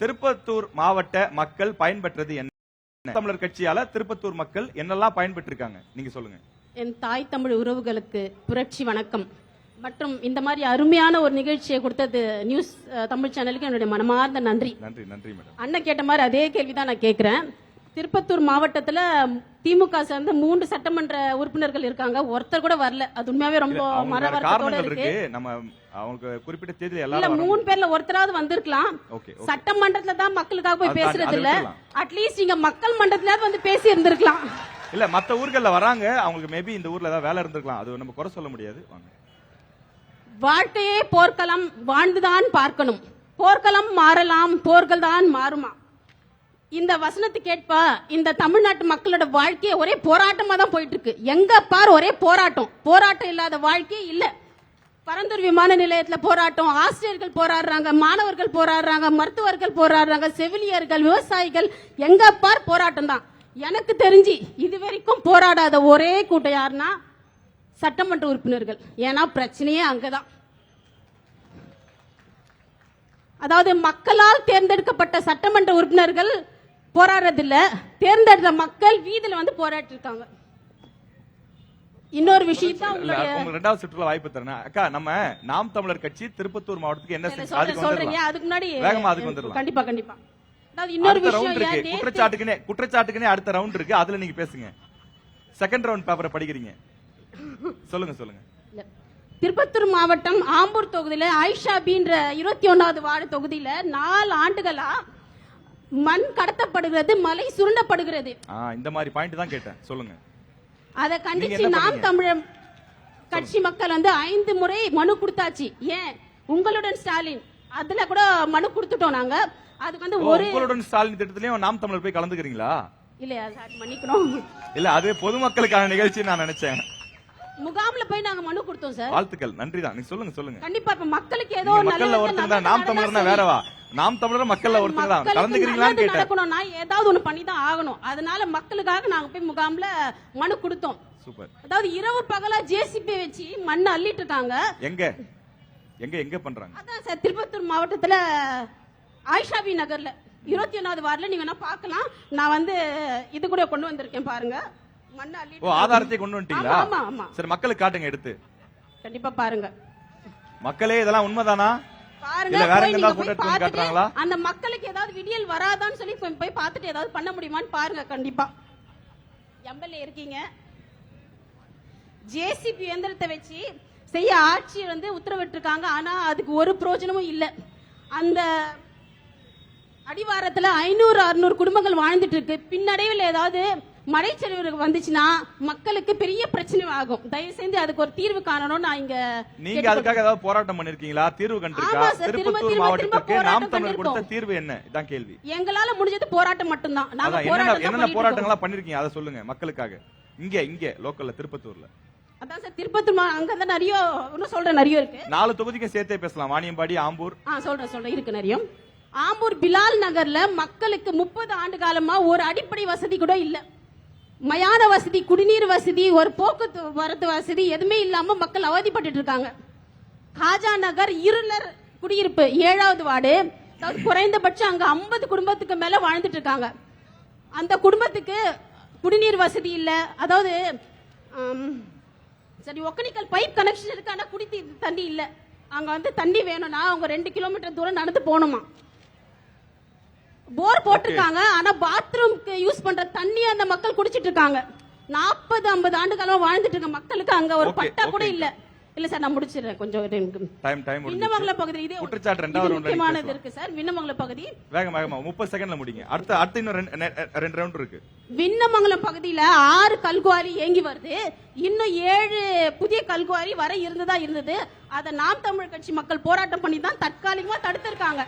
திருப்பத்தூர் மாவட்ட மக்கள் பயன்பெற்றது என்ன? தமிழர் கட்சியால திருப்பத்தூர் மக்கள் என்னெல்லாம் பயன்பெற்று இருக்காங்க நீங்க சொல்லுங்க. என் தாய் தமிழ் உறவுகளுக்கு புரட்சி வணக்கம். மற்றும் இந்த மாதிரி அருமையான ஒரு நிகழ்ச்சியை கொடுத்தது நியூஸ் தமிழ் சேனலுக்கு என்னுடைய மனமார்ந்த நன்றி. நன்றி நன்றி மேடம். அண்ணன் கேட்ட மாதிரி அதே கேள்விதான் நான் கேட்கிறேன். திருப்பத்தூர் மாவட்டத்துல திமுக சேர்ந்த 3 சட்டமன்ற உறுப்பினர்கள் இருக்காங்க, ஒருத்தர் கூட வரல. அது உண்மையாவே ரொம்ப மனவருத்தத்தோட இருக்கு. நம்ம அவங்களுக்கு குறிப்பிட்ட தேதி எல்லாம் 3 பேர்ல ஒருத்தராவது வந்திருக்கலாம். சட்டமன்றத்துல தான் மக்களுக்காக போய் பேசுறது இல்ல, அட்லீஸ்ட் இங்க மக்கள் மன்றத்திலாவது வந்து பேசி இருந்திருக்கலாம். இல்ல மத்த ஊர்கள்ல வராங்க, அவங்களுக்கு மேபி இந்த ஊர்ல ஏதாவது வேலை இருந்திருக்கலாம், அது நம்ம குறை சொல்ல முடியாது. வாழ்க்கையே போர்க்களம், வாழ்ந்துதான் பார்க்கணும். போர்க்களம் மாறலாம், போர்கள் தான் மாறுமா. இந்த வசனத்தை கேட்பா இந்த தமிழ்நாட்டு மக்களோட வாழ்க்கையை ஒரே போராட்டமா தான் போயிட்டு இருக்கு. எங்க பார் ஒரே போராட்டம், போராட்டம் இல்லாத வாழ்க்கையே இல்ல. பரந்தூர் விமான நிலையத்துல போராட்டம், ஆசிரியர்கள் போராடுறாங்க, மாணவர்கள் போராடுறாங்க, மருத்துவர்கள் போராடுறாங்க, செவிலியர்கள், விவசாயிகள், எங்க பார் போராட்டம் தான். எனக்கு தெரிஞ்சு இதுவரைக்கும் போராடாத ஒரே கூட்டம் யாருன்னா சட்டமன்ற உறுப்பினர்கள். ஏன்னா பிரச்சனையே அங்கதான். அதாவது மக்களால் தேர்ந்தெடுக்கப்பட்ட சட்டமன்ற உறுப்பினர்கள் போராடுறதில்ல, தேர்ந்தெடுத்த மக்கள் வீதியில வந்து போராட்டி இருக்காங்க. இன்னொரு விஷயம் ரெண்டாவது சுற்றுலா வாய்ப்பு தரேன் அக்கா. நம்ம நாம் தமிழர் கட்சி திருப்பத்தூர் மாவட்டத்துக்கு என்ன சொல்றீங்க? அதுக்கு முன்னாடி கண்டிப்பா கண்டிப்பா. இன்னொரு விஷயம் குற்றச்சாட்டுக்குனே அடுத்த ரவுண்ட் இருக்கு, அதுல நீங்க பேசுங்க. செகண்ட் ரவுண்ட் பேப்பரை படிக்கிறீங்க, சொல்லுங்க சொல்லுங்க. திருப்பத்தூர் மாவட்டம் ஆம்பூர் தொகுதியில ஆயிஷா பீன்ற 21வது வார்டு தொகுதியில 4 ஆண்டுகளா மண் கடத்தப்படுகிறது, மலை சுருண்டப்படுகிறது. இந்த மாதிரி பாயிண்ட் தான் கேட்டேன், சொல்லுங்க. அதை கண்டிச்சு நாம் தமிழர் கட்சி மக்கள் வந்து 5 முறை மனு கொடுத்தாச்சு. ஏன் உங்களுடன் ஸ்டாலின் அதுல கூட மனு கொடுத்துட்டோம் நாங்க. அதுக்கு வந்து உங்களுடன் ஸ்டாலின் திட்டத்திலயும் நாம் தமிழர் போய் கலந்துக்கிறீங்களா? இல்லையா சார், மன்னிக்கணும். இல்ல அது பொதுமக்களுக்கான நிகழ்ச்சி நான் நினைச்சேன். முகாம்ல போய் நாங்க மனு கொடுத்தோம் சார். வாழ்த்துக்கள், நன்றி தான். நீங்க சொல்லுங்க சொல்லுங்க. கண்டிப்பா இப்ப மக்களுக்கு ஏதோ மக்கள்ல ஒருத்தர் தான் நாம் தமிழர்னா வேறவா? நாம் தமிழர் மக்கள்ல ஒருத்தர் தான், கலந்துக்கிறீங்களான்னு கேட்டேன். நடக்கணும்னா ஏதாவது ஒண்ணு பண்ணி தான் ஆகணும். அதனால மக்களுக்காக நாங்க போய் முகாம்ல மனு கொடுத்தோம். சூப்பர். அதாவது இரவு பகலா ஜேசிபி வச்சு மண்ணை அள்ளிட்டு இருக்காங்க. எங்க எங்க எங்க பண்றாங்க? அதான் சார் திருப்பத்தூர் மாவட்டத்துல ஆயிஷாபி நகர்ல 21வது வார்டுல நீங்க வேணா பார்க்கலாம். நான் வந்து இது கூட கொண்டு வந்திருக்கேன் பாருங்க. ஆதாரத்தை கொண்டு வந்துட்டீங்களா? சரி, மக்களுக்கு காட்டுங்க எடுத்து. கண்டிப்பா பாருங்க. மக்களே இதெல்லாம் உண்மைதானா? பாருங்க, வேற எங்க போட்டோ எடுத்து காட்டுறாங்களா? அந்த மக்களுக்கு ஏதாவது விடியல் வராதான்னு சொல்லி போய் பார்த்துட்டு ஏதாவது பண்ண முடியுமான்னு பாருங்க. கண்டிப்பா எம்எல்ஏ இருக்கீங்க, ஜேசிபி இயந்திரத்தை வச்சு செய்ய ஆட்சி வந்து உத்தரவிட்டு இருக்காங்க. ஆனா அதுக்கு ஒரு பிரயோஜனமும் இல்ல. அந்த அடிவாரத்துல 500-600 குடும்பங்கள் வாழ்ந்துட்டு இருக்கு. பின்னடைவில் ஏதாவது மழைச்சரிவு வந்துச்சுன்னா மக்களுக்கு பெரிய பிரச்சனை ஆகும். தயவு செஞ்சு அதுக்கு ஒரு தீர்வு காணணும். நான் இங்க நீங்க அதுக்காக ஏதாவது போராட்டம் பண்ணிருக்கீங்களா? தீர்வு கண்டிருக்கா? திருப்பத்தூர் மாவட்டத்துக்கு நாம் தமிழர் கொடுத்த தீர்வு என்ன? இதான் கேள்வி. எங்களால முடிஞ்சது போராட்டம் மட்டும்தான். நாங்க என்னென்ன போராட்டங்களா பண்ணிருக்கீங்க அதை சொல்லுங்க மக்களுக்காக. இங்க லோக்கல்ல திருப்பத்தூர்ல. அதான் சார் திருப்பத்தூர் அங்க தான் நிறைய இன்னும் சொல்றேன், நிறைய இருக்கு. 4 தொகுதிக்கு சேர்த்தே பேசலாம். வாணியம்பாடி, ஆம்பூர். சொல்றேன் இருக்கு நிறைய. ஆம்பூர் பிலால் நகர்ல மக்களுக்கு 30 ஆண்டு காலமா ஒரு அடிப்படை வசதி கூட இல்ல. மயான வசதி, குடிநீர் வசதி, ஒரு போக்குவரத்து வசதி எதுவுமே இல்லாம மக்கள் அவதிப்பட்டு இருக்காங்க. காஜா நகர் இருளர் குடியிருப்பு 7வது வார்டு, குறைந்தபட்சம் அங்க 50 குடும்பத்துக்கு மேல வாழ்ந்துட்டு இருக்காங்க. அந்த குடும்பத்துக்கு குடிநீர் வசதி இல்ல. அதாவது சரி, ஒக்கனிக்கல் பைப் கனெக்ஷன் இருக்கு, ஆனா குடி தண்ணி இல்ல. அங்க வந்து தண்ணி வேணும்னா அவங்க 2 கிலோமீட்டர் தூரம் நடந்து போகணுமா. போர் போட்டிருக்காங்க, ஆனா பாத்ரூம்க்கு யூஸ் பண்ற தண்ணி அந்த மக்கள் குடிச்சிட்டு இருக்காங்க. 40-50 ஆண்டு காலமா வாழ்ந்துட்டு இருக்க மக்களுக்கு அங்க ஒரு பட்டா கூட இல்ல. இல்ல சார், நான் முடிச்சிடுறேன் கொஞ்சம். விண்ணமங்கல பகுதி இது குற்றச்சாட்டு ரெண்டாவது முக்கியமானது இருக்கு சார். விண்ணமங்கல பகுதி வேகமா 30 செகண்ட்ல முடிங்க. அடுத்து இன்னும் 2 ரவுண்ட் இருக்கு. விண்ணமங்கலம் பகுதியில 6 கல்குவாரி இயங்கி வருது. இன்னும் 7 புதிய கல்குவாரி வர இருந்தது. அதை நாம் தமிழர் கட்சி மக்கள் போராட்டம் பண்ணி தான் தற்காலிகமா தடுத்திருக்காங்க.